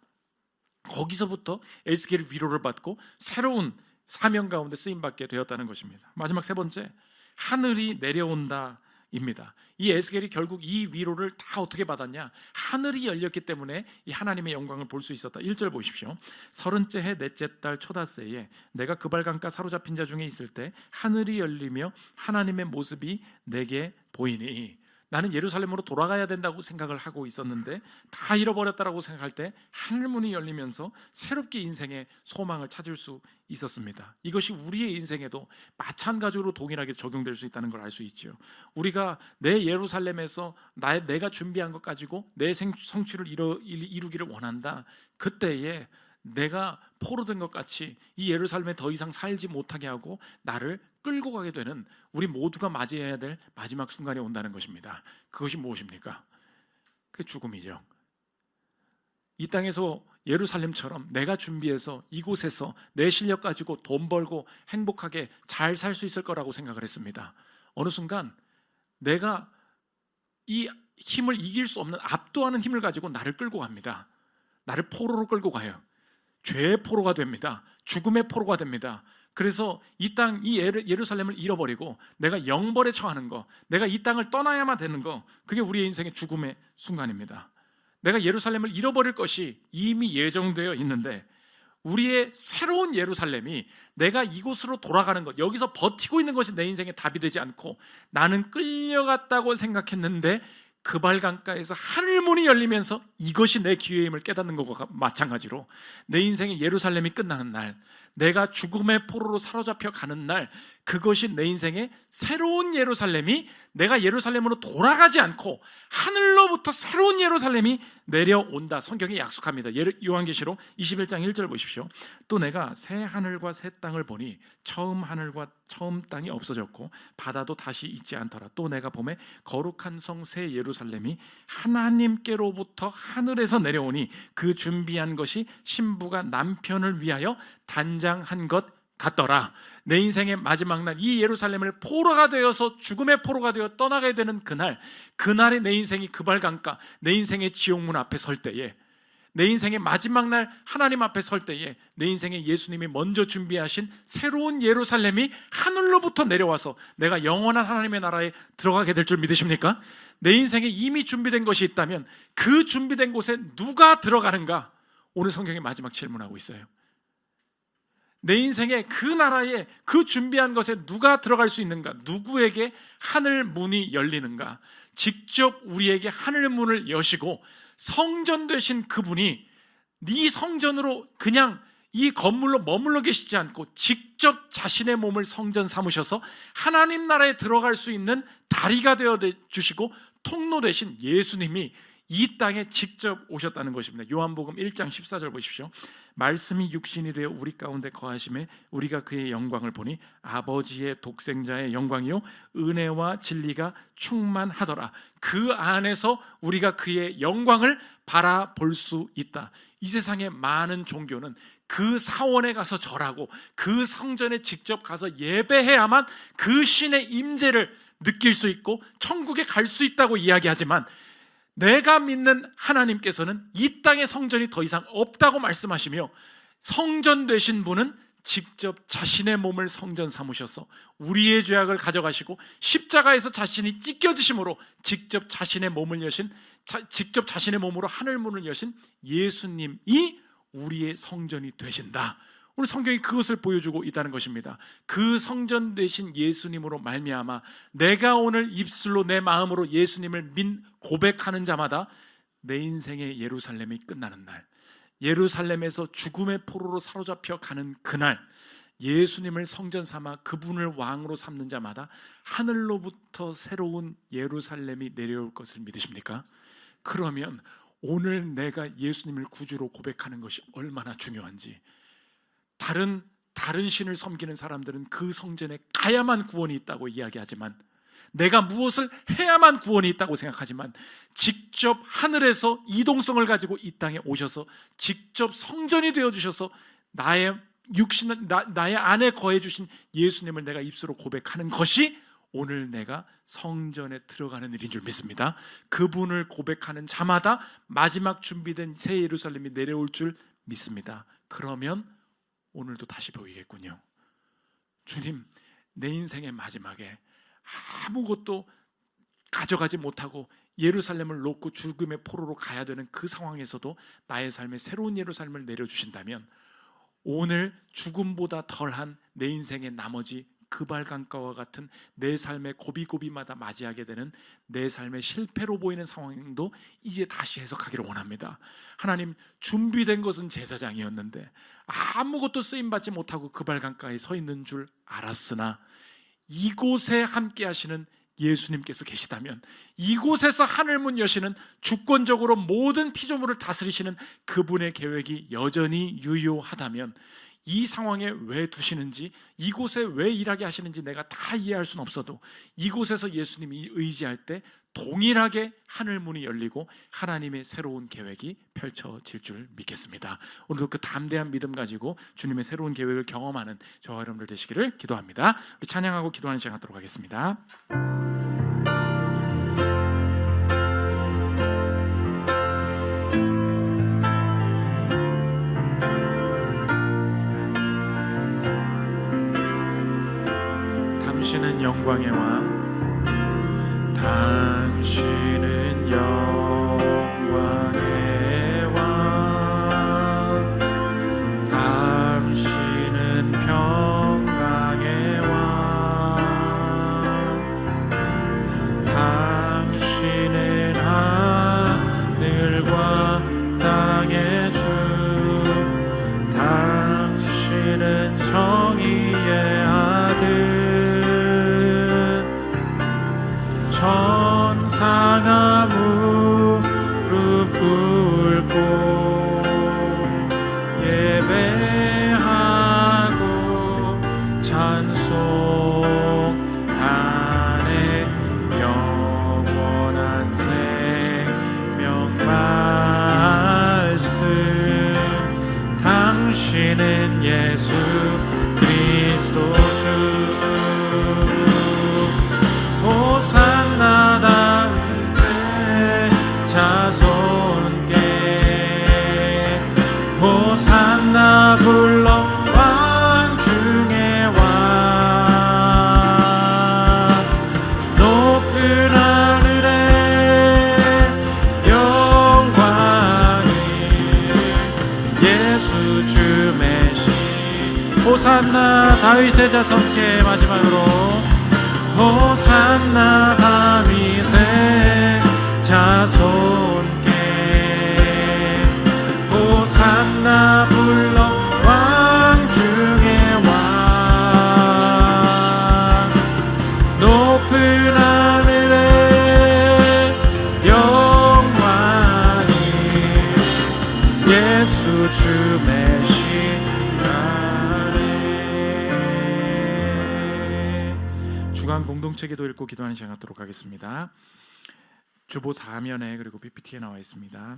거기서부터 에스겔이 위로를 받고 새로운 사명 가운데 쓰임받게 되었다는 것입니다. 마지막 세 번째, 하늘이 내려온다 입니다. 이 에스겔이 결국 이 위로를 다 어떻게 받았냐? 하늘이 열렸기 때문에 이 하나님의 영광을 볼 수 있었다. 1절 보십시오. 30째 해 넷째 달 초닷새에 내가 그발강가 사로잡힌 자 중에 있을 때 하늘이 열리며 하나님의 모습이 내게 보이니. 나는 예루살렘으로 돌아가야 된다고 생각을 하고 있었는데 다 잃어버렸다라고 생각할 때 하늘문이 열리면서 새롭게 인생의 소망을 찾을 수 있었습니다. 이것이 우리의 인생에도 마찬가지로 동일하게 적용될 수 있다는 걸 알 수 있죠. 우리가 내 예루살렘에서 내가 준비한 것 가지고 내 성취를 이루기를 원한다. 그때에 내가 포로된 것 같이 이 예루살렘에 더 이상 살지 못하게 하고 나를 끌고 가게 되는 우리 모두가 맞이해야 될 마지막 순간이 온다는 것입니다. 그것이 무엇입니까? 그 죽음이죠. 이 땅에서 예루살렘처럼 내가 준비해서 이곳에서 내 실력 가지고 돈 벌고 행복하게 잘 살 수 있을 거라고 생각을 했습니다. 어느 순간 내가 이 힘을 이길 수 없는 압도하는 힘을 가지고 나를 끌고 갑니다. 나를 포로로 끌고 가요. 죄의 포로가 됩니다. 죽음의 포로가 됩니다. 그래서 이 예루살렘을 잃어버리고 내가 영벌에 처하는 거, 내가 이 땅을 떠나야만 되는 거, 그게 우리의 인생의 죽음의 순간입니다. 내가 예루살렘을 잃어버릴 것이 이미 예정되어 있는데 우리의 새로운 예루살렘이 내가 이곳으로 돌아가는 것, 여기서 버티고 있는 것이 내 인생의 답이 되지 않고 나는 끌려갔다고 생각했는데 그발강가에서 하늘문이 열리면서 이것이 내 기회임을 깨닫는 것과 마찬가지로 내 인생의 예루살렘이 끝나는 날, 내가 죽음의 포로로 사로잡혀 가는 날, 그것이 내 인생의 새로운 예루살렘이 내가 예루살렘으로 돌아가지 않고 하늘로부터 새로운 예루살렘이 내려온다. 성경이 약속합니다. 요한계시록 21장 1절 보십시오. 또 내가 새 하늘과 새 땅을 보니 처음 하늘과 처음 땅이 없어졌고 바다도 다시 있지 않더라. 또 내가 보매 거룩한 성 새 예루살렘이 하나님께로부터 하늘에서 내려오니 그 준비한 것이 신부가 남편을 위하여 단장한 것 같더라. 내 인생의 마지막 날, 이 예루살렘을 포로가 되어서 죽음의 포로가 되어 떠나게 되는 그날에 내 인생이 그발강가, 내 인생의 지옥문 앞에 설 때에, 내 인생의 마지막 날 하나님 앞에 설 때에 내 인생에 예수님이 먼저 준비하신 새로운 예루살렘이 하늘로부터 내려와서 내가 영원한 하나님의 나라에 들어가게 될 줄 믿으십니까? 내 인생에 이미 준비된 것이 있다면 그 준비된 곳에 누가 들어가는가? 오늘 성경의 마지막 질문하고 있어요. 내 인생에 그 나라에 그 준비한 것에 누가 들어갈 수 있는가? 누구에게 하늘 문이 열리는가? 직접 우리에게 하늘 문을 여시고 성전 되신 그분이 네 성전으로 그냥 이 건물로 머물러 계시지 않고 직접 자신의 몸을 성전 삼으셔서 하나님 나라에 들어갈 수 있는 다리가 되어 주시고 통로 되신 예수님이 이 땅에 직접 오셨다는 것입니다. 요한복음 1장 14절 보십시오. 말씀이 육신이 되어 우리 가운데 거하심에 우리가 그의 영광을 보니 아버지의 독생자의 영광이요 은혜와 진리가 충만하더라. 그 안에서 우리가 그의 영광을 바라볼 수 있다. 이 세상의 많은 종교는 그 사원에 가서 절하고 그 성전에 직접 가서 예배해야만 그 신의 임재를 느낄 수 있고 천국에 갈 수 있다고 이야기하지만 내가 믿는 하나님께서는 이 땅에 성전이 더 이상 없다고 말씀하시며, 성전 되신 분은 직접 자신의 몸을 성전 삼으셔서 우리의 죄악을 가져가시고 십자가에서 자신이 찢겨지심으로 직접 자신의 몸을 여신, 직접 자신의 몸으로 하늘 문을 여신 예수님이 우리의 성전이 되신다. 오늘 성경이 그것을 보여주고 있다는 것입니다. 그 성전 되신 예수님으로 말미암아 내가 오늘 입술로 내 마음으로 예수님을 고백하는 자마다 내 인생의 예루살렘이 끝나는 날, 예루살렘에서 죽음의 포로로 사로잡혀 가는 그날, 예수님을 성전 삼아 그분을 왕으로 삼는 자마다 하늘로부터 새로운 예루살렘이 내려올 것을 믿으십니까? 그러면 오늘 내가 예수님을 구주로 고백하는 것이 얼마나 중요한지, 다른 신을 섬기는 사람들은 그 성전에 가야만 구원이 있다고 이야기하지만, 내가 무엇을 해야만 구원이 있다고 생각하지만, 직접 하늘에서 이동성을 가지고 이 땅에 오셔서 직접 성전이 되어주셔서 나의 안에 거해주신 예수님을 내가 입술로 고백하는 것이 오늘 내가 성전에 들어가는 일인 줄 믿습니다. 그분을 고백하는 자마다 마지막 준비된 새 예루살렘이 내려올 줄 믿습니다. 그러면 오늘도 다시 보이겠군요. 주님, 내 인생의 마지막에 아무것도 가져가지 못하고 예루살렘을 놓고 죽음의 포로로 가야 되는 그 상황에서도 나의 삶에 새로운 예루살렘을 내려주신다면, 오늘 죽음보다 덜한 내 인생의 나머지 그발강가와 같은 내 삶의 고비고비마다 맞이하게 되는 내 삶의 실패로 보이는 상황도 이제 다시 해석하기를 원합니다. 하나님, 준비된 것은 제사장이었는데 아무것도 쓰임받지 못하고 그발강가에 서 있는 줄 알았으나, 이곳에 함께 하시는 예수님께서 계시다면, 이곳에서 하늘문 여시는 주권적으로 모든 피조물을 다스리시는 그분의 계획이 여전히 유효하다면, 이 상황에 왜 두시는지, 이곳에 왜 일하게 하시는지 내가 다 이해할 수는 없어도 이곳에서 예수님이 의지할 때 동일하게 하늘문이 열리고 하나님의 새로운 계획이 펼쳐질 줄 믿겠습니다. 오늘도 그 담대한 믿음 가지고 주님의 새로운 계획을 경험하는 저와 여러분들 되시기를 기도합니다. 우리 찬양하고 기도하는 시간 갖도록 하겠습니다. 당신은 영광의 왕, 당신은 영광의 왕, 당신은 평강의 왕, 당신은 하늘과 땅의 주, 당신은 정의의 아들, 천사가 무릎 꿇고 예배하고 찬송하네. 영원한 생명 말씀, 당신은 예수 그리스도 주. 호산나 다윗의 자손께, 호산나 불러 왕 중의 왕. 높은 하늘에 영광이 예수 주 메시. 호산나 다윗의 자손께. 마지막으로 호산나 다윗의 자손께, 호산나 불러 왕 중의 왕. 높은 하늘에 영광이 예수 주 메시아네. 주간 공동체 기도 읽고 기도하는 시간 갖도록 하겠습니다. 주보 4면에 그리고 PPT에 나와 있습니다.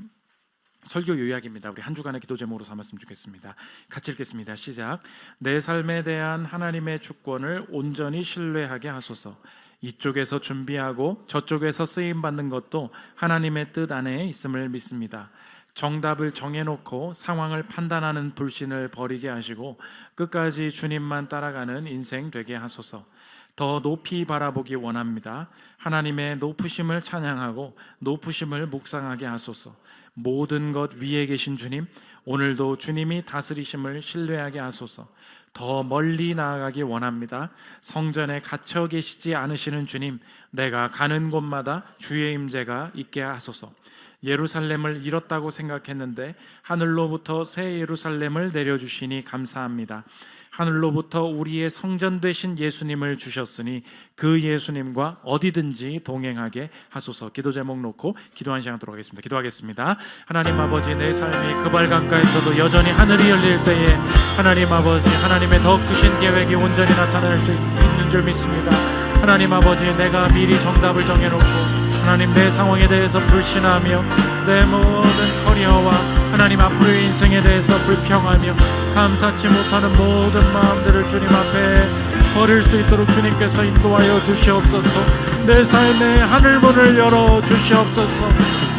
설교 요약입니다. 우리 한 주간의 기도 제목으로 삼았으면 좋겠습니다. 같이 읽겠습니다. 시작. 내 삶에 대한 하나님의 주권을 온전히 신뢰하게 하소서. 이쪽에서 준비하고 저쪽에서 쓰임 받는 것도 하나님의 뜻 안에 있음을 믿습니다. 정답을 정해놓고 상황을 판단하는 불신을 버리게 하시고 끝까지 주님만 따라가는 인생 되게 하소서. 더 높이 바라보기 원합니다. 하나님의 높으심을 찬양하고 높으심을 묵상하게 하소서. 모든 것 위에 계신 주님, 오늘도 주님이 다스리심을 신뢰하게 하소서. 더 멀리 나아가기 원합니다. 성전에 갇혀 계시지 않으시는 주님, 내가 가는 곳마다 주의 임재가 있게 하소서. 예루살렘을 잃었다고 생각했는데 하늘로부터 새 예루살렘을 내려주시니 감사합니다. 하늘로부터 우리의 성전 되신 예수님을 주셨으니 그 예수님과 어디든지 동행하게 하소서. 기도 제목 놓고 기도한 시간 들어가겠습니다. 기도하겠습니다. 하나님 아버지, 내 삶이 그발 강가에서도 여전히 하늘이 열릴 때에 하나님 아버지, 하나님의 더 크신 계획이 온전히 나타날 수 있는 줄 믿습니다. 하나님 아버지, 내가 미리 정답을 정해놓고 하나님 내 상황에 대해서 불신하며 내 모든 커리어와 하나님 앞으로의 인생에 대해서 불평하며 감사치 못하는 모든 마음들을 주님 앞에 버릴 수 있도록 주님께서 인도하여 주시옵소서. 내 삶에 하늘문을 열어 주시옵소서.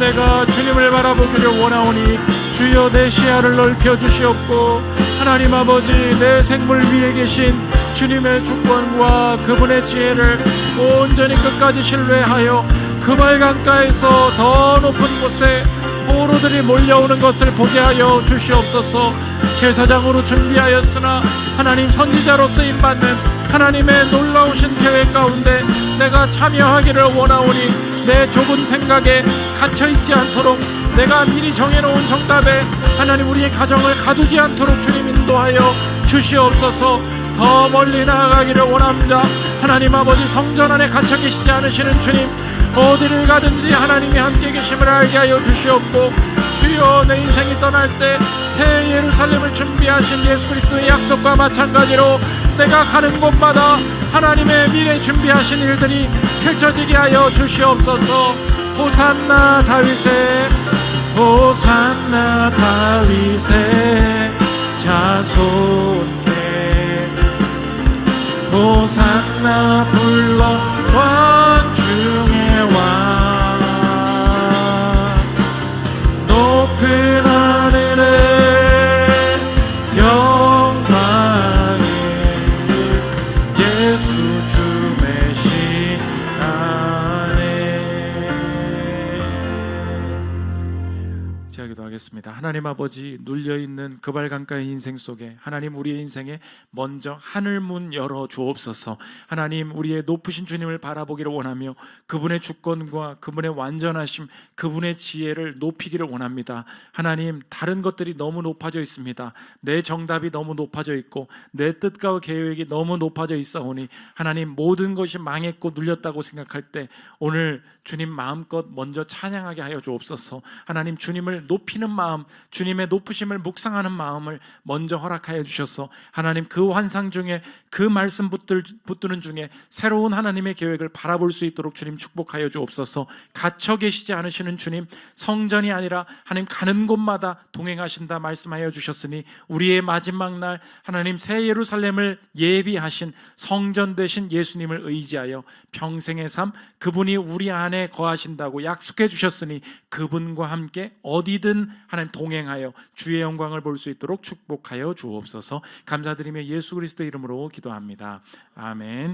내가 주님을 바라보기를 원하오니 주여 내 시야를 넓혀 주시옵고 하나님 아버지, 내 생물 위에 계신 주님의 주권과 그분의 지혜를 온전히 끝까지 신뢰하여 그발 강가에서 더 높은 곳에 포로들이 몰려오는 것을 보게 하여 주시옵소서. 제사장으로 준비하였으나 하나님 선지자로 쓰임받는 하나님의 놀라우신 계획 가운데 내가 참여하기를 원하오니 내 좁은 생각에 갇혀있지 않도록 내가 미리 정해놓은 정답에 하나님 우리의 가정을 가두지 않도록 주님 인도하여 주시옵소서. 더 멀리 나아가기를 원합니다. 하나님 아버지, 성전 안에 갇혀 계시지 않으시는 주님, 어디를 가든지 하나님이 함께 계심을 알게 하여 주시옵고 주여, 내 인생이 떠날 때 새 예루살렘을 준비하신 예수 그리스도의 약속과 마찬가지로 내가 가는 곳마다 하나님의 미래 준비하신 일들이 펼쳐지게 하여 주시옵소서. 호산나 다윗의 호산나 다윗의 자손께 호산나 불러 왕 중의 왕 높은 하늘에 영광에 예수 주 메시 안에. 제가 기도하겠습니다. 하나님 아버지, 눌려있는 그발 강가의 인생 속에 하나님 우리의 인생에 먼저 하늘문 열어 주옵소서. 하나님 우리의 높으신 주님을 바라보기를 원하며 그분의 주권과 그분의 완전하심, 그분의 지혜를 높이기를 원합니다. 하나님, 다른 것들이 너무 높아져 있습니다. 내 정답이 너무 높아져 있고 내 뜻과 계획이 너무 높아져 있사오니 하나님 모든 것이 망했고 눌렸다고 생각할 때 오늘 주님 마음껏 먼저 찬양하게 하여 주옵소서. 하나님 주님을 높이는 마음, 주님의 높으심을 묵상하는 마음을 먼저 허락하여 주셔서 하나님 그 환상 중에 그 말씀 붙드는 중에 새로운 하나님의 계획을 바라볼 수 있도록 주님 축복하여 주옵소서. 갇혀 계시지 않으시는 주님, 성전이 아니라 하나님 가는 곳마다 동행하신다 말씀하여 주셨으니 우리의 마지막 날 하나님 새 예루살렘을 예비하신 성전 되신 예수님을 의지하여 평생의 삶, 그분이 우리 안에 거하신다고 약속해 주셨으니 그분과 함께 어디든 하나님 동행하여 주의 영광을 볼 수 있도록 축복하여 주옵소서. 감사드리며 예수 그리스도의 이름으로 기도합니다. 아멘.